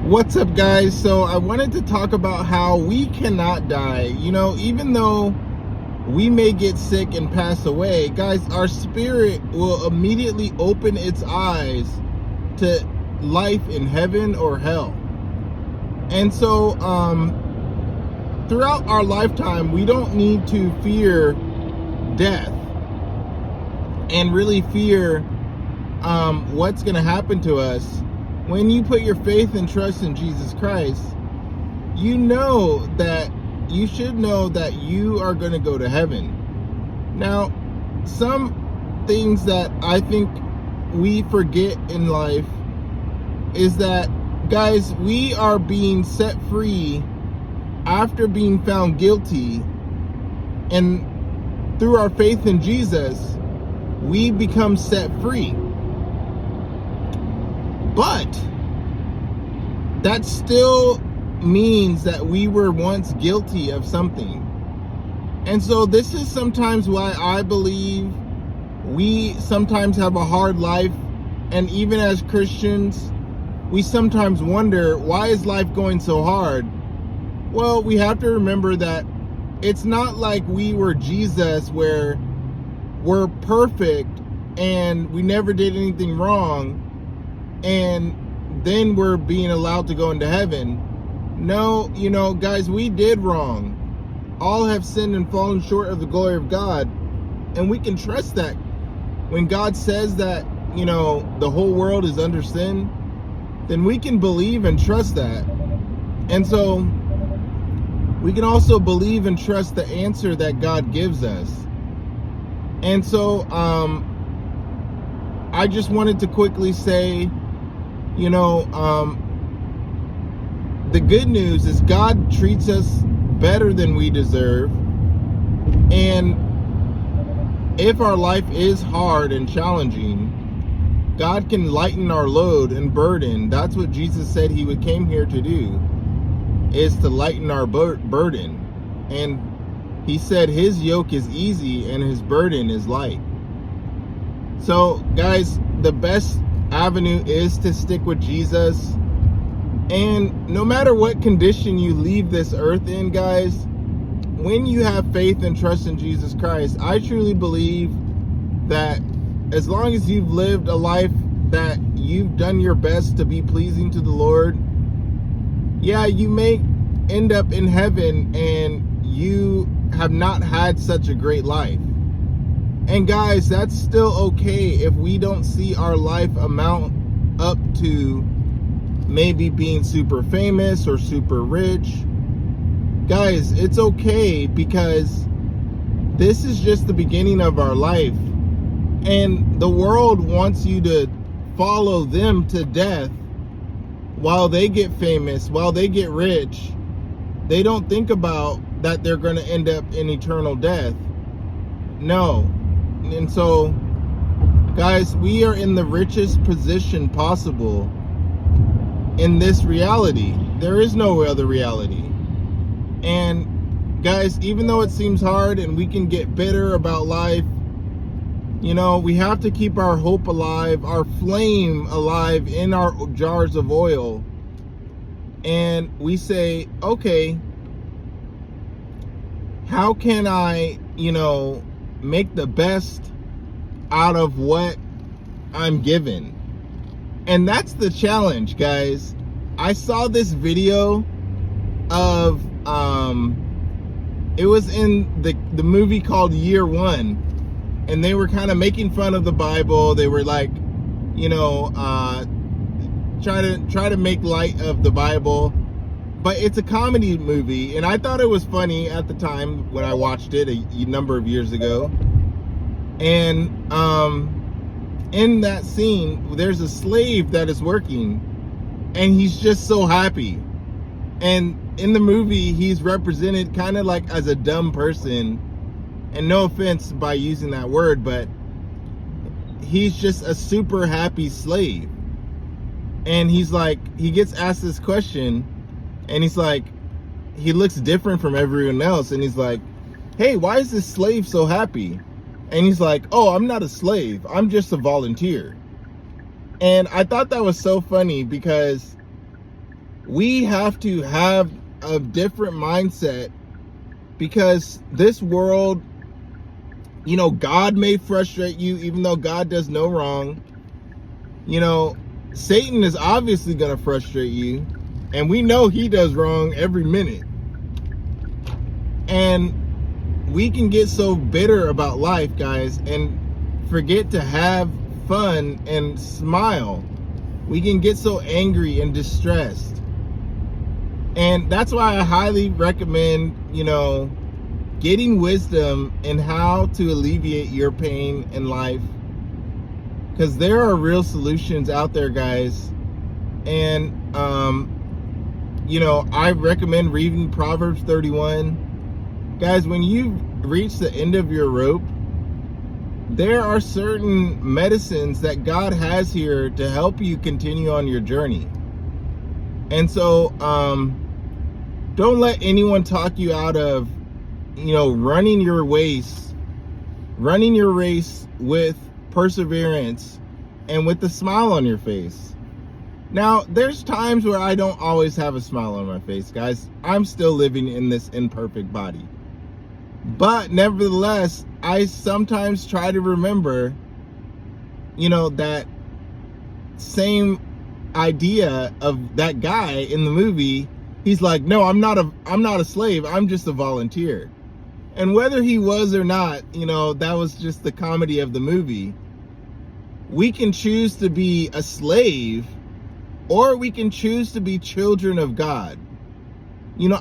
What's up, guys? So I wanted to talk about how we cannot die. Even though we may get sick and pass away, guys, our spirit will immediately open its eyes to life in heaven or hell. And so throughout our lifetime, we don't need to fear death and really fear what's going to happen to us. When you put your faith and trust in Jesus Christ, you should know that you are going to go to heaven. Now, some things that I think we forget in life is that, guys, we are being set free after being found guilty, and through our faith in Jesus, we become set free. But that still means that we were once guilty of something. And so this is sometimes why I believe we sometimes have a hard life. And even as Christians, we sometimes wonder, why is life going so hard? Well, we have to remember that it's not like we were Jesus, where we're perfect and we never did anything wrong, and then we're being allowed to go into heaven. No, guys, we did wrong. All have sinned and fallen short of the glory of God. And we can trust that. When God says that, the whole world is under sin, then we can believe and trust that. And so we can also believe and trust the answer that God gives us. And so I just wanted to quickly say, the good news is God treats us better than we deserve. And if our life is hard and challenging, God can lighten our load and burden. That's what Jesus said he came here to do, is to lighten our burden. And he said his yoke is easy and his burden is light. So, guys, the best avenue is to stick with Jesus. And no matter what condition you leave this earth in, guys, when you have faith and trust in Jesus Christ, I truly believe that as long as you've lived a life that you've done your best to be pleasing to the Lord, yeah, you may end up in heaven and you have not had such a great life. And guys, that's still okay if we don't see our life amount up to maybe being super famous or super rich. Guys, it's okay, because this is just the beginning of our life. And the world wants you to follow them to death while they get famous, while they get rich. They don't think about that they're going to end up in eternal death. No. And so, guys, we are in the richest position possible in this reality. There is no other reality. And guys, even though it seems hard and we can get bitter about life, we have to keep our hope alive, our flame alive in our jars of oil. And we say, okay, how can I, make the best out of what I'm given? And that's the challenge, guys. I saw this video of it was in the movie called Year One, and they were kind of making fun of the Bible. They were like, try to make light of the Bible. But it's a comedy movie, and I thought it was funny at the time when I watched it a number of years ago. And in that scene, there's a slave that is working, and he's just so happy. And in the movie, he's represented kind of like as a dumb person. And no offense by using that word, but he's just a super happy slave. And he's like, he gets asked this question, and he's like, he looks different from everyone else. And he's like, hey, why is this slave so happy? And he's like, oh, I'm not a slave. I'm just a volunteer. And I thought that was so funny, because We have to have a different mindset, because this world, God may frustrate you, even though God does no wrong. Satan is obviously going to frustrate you, and we know he does wrong every minute. And we can get so bitter about life, guys, and forget to have fun and smile. We can get so angry and distressed. And that's why I highly recommend, getting wisdom in how to alleviate your pain in life. Because there are real solutions out there, guys. And, I recommend reading Proverbs 31. Guys, when you reach the end of your rope, there are certain medicines that God has here to help you continue on your journey. And so, don't let anyone talk you out of, running your race with perseverance and with a smile on your face. Now, there's times where I don't always have a smile on my face, guys. I'm still living in this imperfect body. But nevertheless, I sometimes try to remember, that same idea of that guy in the movie. He's like, no, I'm not a slave. I'm just a volunteer. And whether he was or not, that was just the comedy of the movie. We can choose to be a slave, or we can choose to be children of God.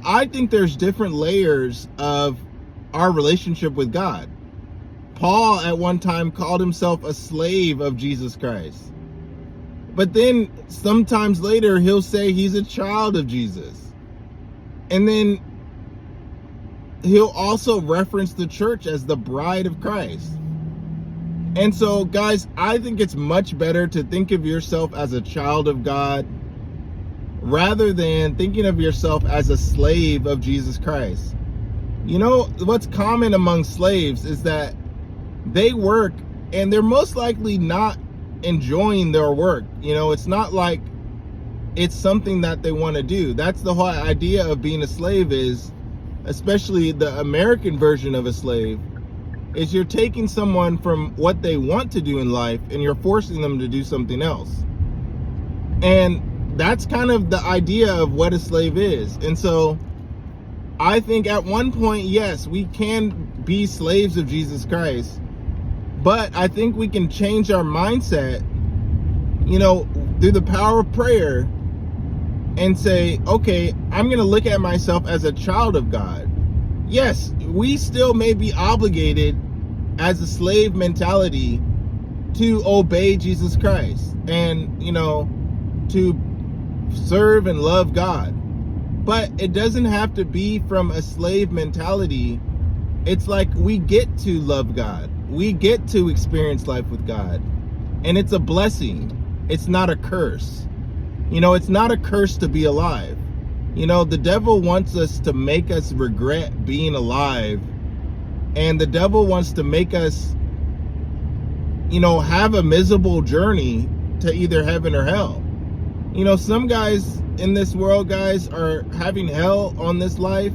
I think there's different layers of our relationship with God. Paul at one time called himself a slave of Jesus Christ. But then sometimes later he'll say he's a child of Jesus. And then he'll also reference the church as the bride of Christ. And so, guys, I think it's much better to think of yourself as a child of God rather than thinking of yourself as a slave of Jesus Christ. What's common among slaves is that they work and they're most likely not enjoying their work. It's not like it's something that they want to do. That's the whole idea of being a slave, is, especially the American version of a slave, is you're taking someone from what they want to do in life and you're forcing them to do something else. And that's kind of the idea of what a slave is. And so I think at one point, yes, we can be slaves of Jesus Christ, but I think we can change our mindset, through the power of prayer, and say, okay, I'm going to look at myself as a child of God. Yes, we still may be obligated as a slave mentality to obey Jesus Christ and, to serve and love God. But it doesn't have to be from a slave mentality. It's like we get to love God. We get to experience life with God. And it's a blessing. It's not a curse. It's not a curse to be alive. The devil wants us to make us regret being alive. And the devil wants to make us, have a miserable journey to either heaven or hell. Some guys in this world, guys, are having hell on this life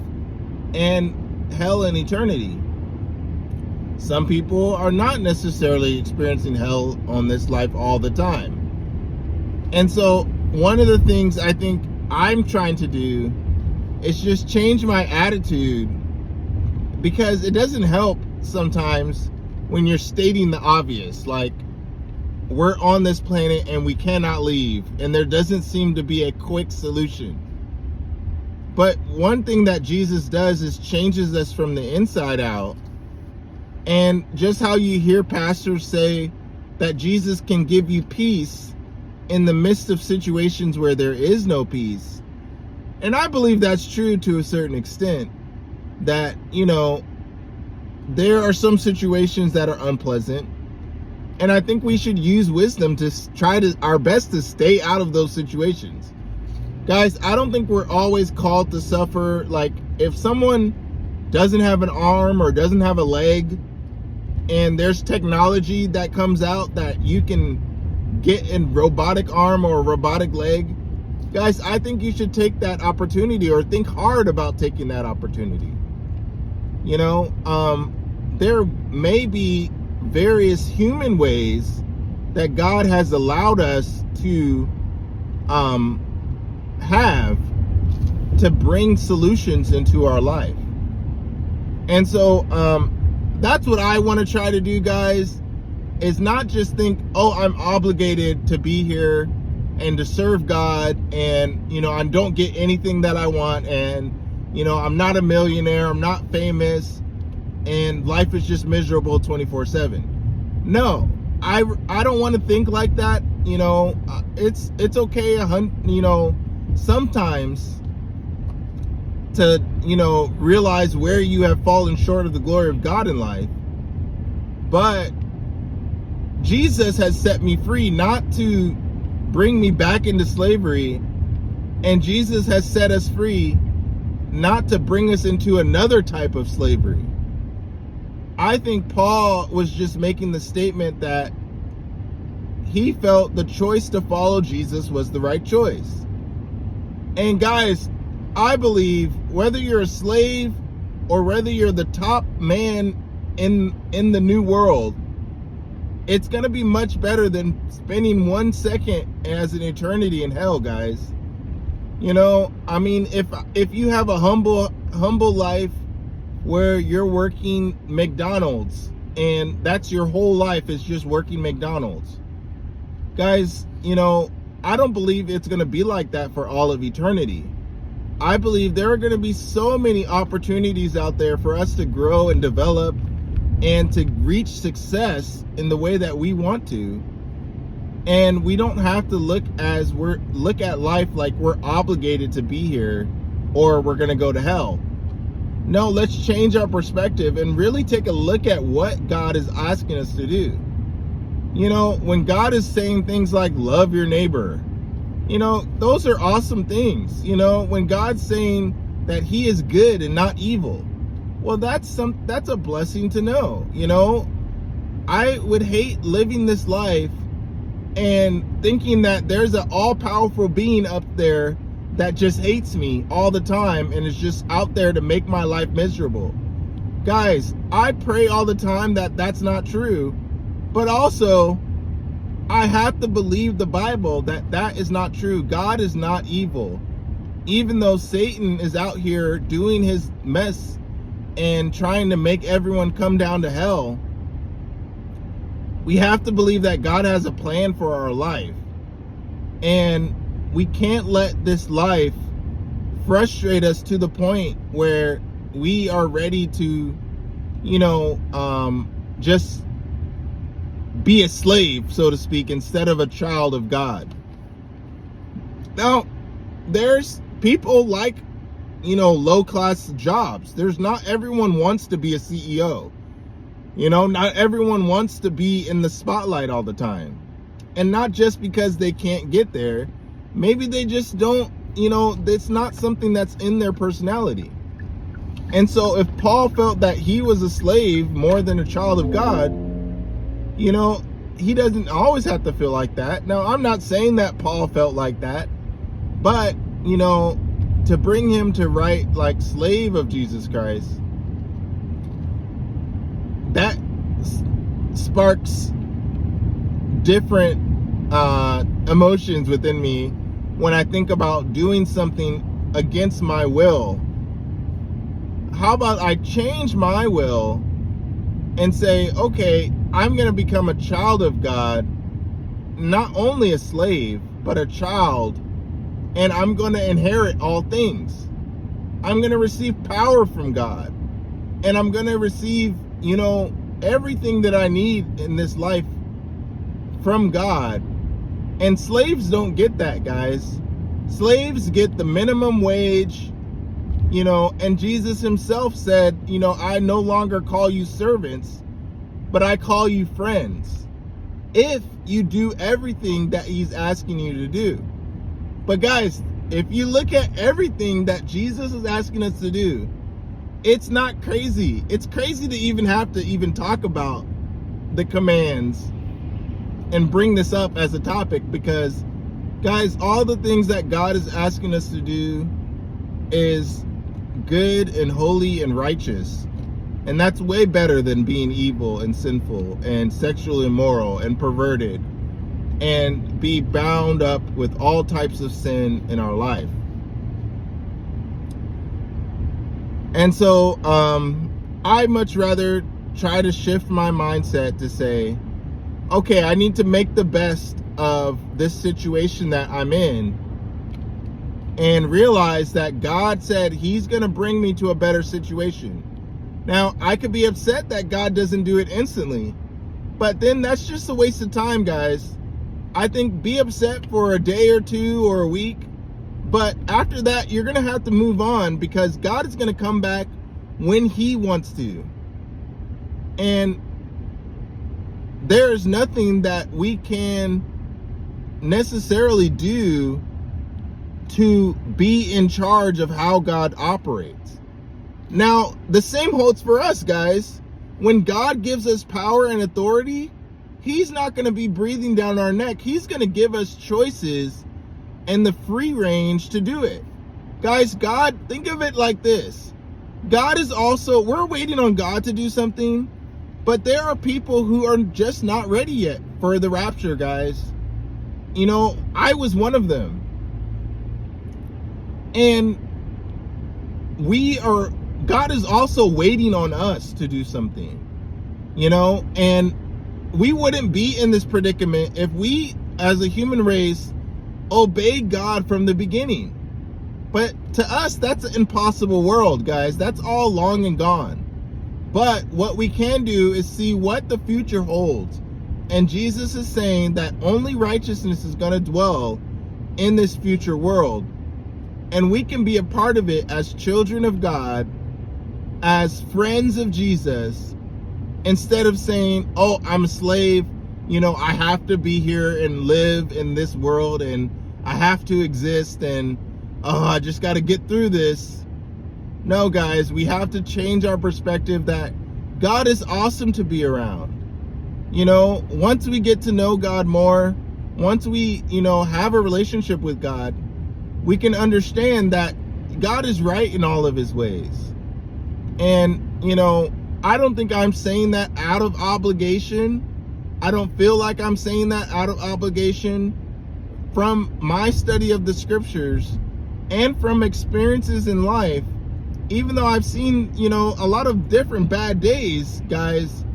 and hell in eternity. Some people are not necessarily experiencing hell on this life all the time. And so one of the things I think I'm trying to do is just change my attitude, because it doesn't help sometimes when you're stating the obvious, like, we're on this planet and we cannot leave, and there doesn't seem to be a quick solution. But one thing that Jesus does is changes us from the inside out. And just how you hear pastors say that Jesus can give you peace in the midst of situations where there is no peace. And I believe that's true to a certain extent, that, there are some situations that are unpleasant. And I think we should use wisdom to try our best to stay out of those situations. Guys, I don't think we're always called to suffer. Like, if someone doesn't have an arm or doesn't have a leg, and there's technology that comes out that you can get a robotic arm or a robotic leg, Guys, I think you should take that opportunity, or think hard about taking that opportunity. You know, there may be various human ways that God has allowed us to have to bring solutions into our life. And so that's what I want to try to do, guys, is not just think, oh, I'm obligated to be here and to serve God, and, you know, I don't get anything that I want, and, you know, I'm not a millionaire, I'm not famous, and life is just miserable 24/7. No, I don't want to think like that. You know, it's okay, you know, sometimes to, you know, realize where you have fallen short of the glory of God in life. But Jesus has set me free, not to bring me back into slavery, and Jesus has set us free not to bring us into another type of slavery. I think Paul was just making the statement that he felt the choice to follow Jesus was the right choice. And guys, I believe whether you're a slave or whether you're the top man in the new world, it's going to be much better than spending 1 second as an eternity in hell, guys. You know, I mean, if you have a humble life where you're working McDonald's and that's your whole life is just working McDonald's, guys, you know, I don't believe it's going to be like that for all of eternity. I believe there are going to be so many opportunities out there for us to grow and develop and to reach success in the way that we want to. And we don't have to look at life like we're obligated to be here or we're going to go to hell. No, let's change our perspective and really take a look at what God is asking us to do. You know, when God is saying things like love your neighbor, you know, those are awesome things. You know, when God's saying that he is good and not evil, well, that's a blessing to know. You know, I would hate living this life and thinking that there's an all-powerful being up there that just hates me all the time and is just out there to make my life miserable. Guys, I pray all the time that that's not true, but also I have to believe the Bible that that is not true. God is not evil. Even though Satan is out here doing his mess and trying to make everyone come down to hell, we have to believe that God has a plan for our life. And we can't let this life frustrate us to the point where we are ready to, you know, just be a slave, so to speak, instead of a child of God. Now, there's people like, you know, low-class jobs. Not everyone wants to be a CEO. You know, not everyone wants to be in the spotlight all the time. And not just because they can't get there. Maybe they just don't, you know, it's not something that's in their personality. And so if Paul felt that he was a slave more than a child of God, you know, he doesn't always have to feel like that. Now, I'm not saying that Paul felt like that, but, you know, to bring him to write like slave of Jesus Christ, that sparks different emotions within me when I think about doing something against my will. How about I change my will and say, okay, I'm going to become a child of God, not only a slave, but a child, and I'm going to inherit all things. I'm going to receive power from God, and I'm going to receive, you know, everything that I need in this life from God. And slaves don't get that, guys. Slaves get the minimum wage, you know, and Jesus himself said, you know, I no longer call you servants, but I call you friends, if you do everything that he's asking you to do. But guys, if you look at everything that Jesus is asking us to do, it's not crazy. It's crazy to even have to even talk about the commands and bring this up as a topic, because Guys, all the things that God is asking us to do is good and holy and righteous. And that's way better than being evil and sinful and sexually immoral and perverted and be bound up with all types of sin in our life. And so I much rather try to shift my mindset to say, okay, I need to make the best of this situation that I'm in and realize that God said he's going to bring me to a better situation. Now, I could be upset that God doesn't do it instantly, but then that's just a waste of time, guys. I think be upset for a day or two or a week, but after that, you're going to have to move on because God is going to come back when he wants to. And there's nothing that we can necessarily do to be in charge of how God operates. Now, the same holds for us, guys. When God gives us power and authority, he's not going to be breathing down our neck. He's going to give us choices and the free range to do it. Guys, God, think of it like this. God is also, we're waiting on God to do something, but there are people who are just not ready yet for the rapture, guys. You know, I was one of them. And God is also waiting on us to do something, you know, and we wouldn't be in this predicament if we, as a human race, obeyed God from the beginning. But to us, that's an impossible world, guys. That's all long and gone. But what we can do is see what the future holds. And Jesus is saying that only righteousness is going to dwell in this future world. And we can be a part of it as children of God, as friends of Jesus, instead of saying, oh, I'm a slave, you know, I have to be here and live in this world and I have to exist and, oh, I just got to get through this. No, guys, we have to change our perspective that God is awesome to be around. You know, once we get to know God more, once we, you know, have a relationship with God, we can understand that God is right in all of his ways. And, you know, I don't think I'm saying that out of obligation. I don't feel like I'm saying that out of obligation. From my study of the scriptures and from experiences in life, even though I've seen, you know, a lot of different bad days, guys,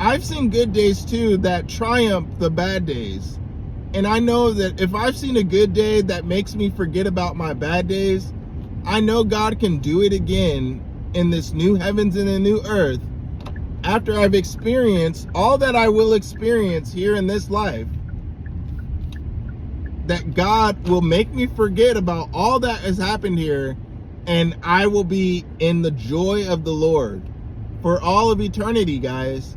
I've seen good days too that triumph the bad days. And I know that if I've seen a good day that makes me forget about my bad days, I know God can do it again in this new heavens and a new earth after I've experienced all that I will experience here in this life. That God will make me forget about all that has happened here, and I will be in the joy of the Lord for all of eternity, guys.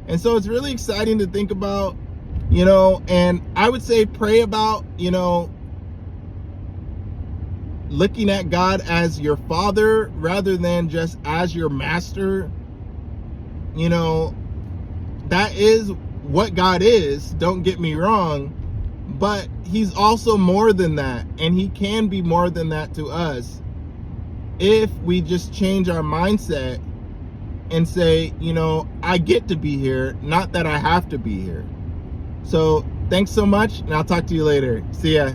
And so it's really exciting to think about, you know, and I would say pray about, you know, looking at God as your father rather than just as your master. You know, that is what God is, don't get me wrong, but he's also more than that, and he can be more than that to us if we just change our mindset and say, you know, I get to be here, not that I have to be here. So thanks so much, and I'll talk to you later. See ya.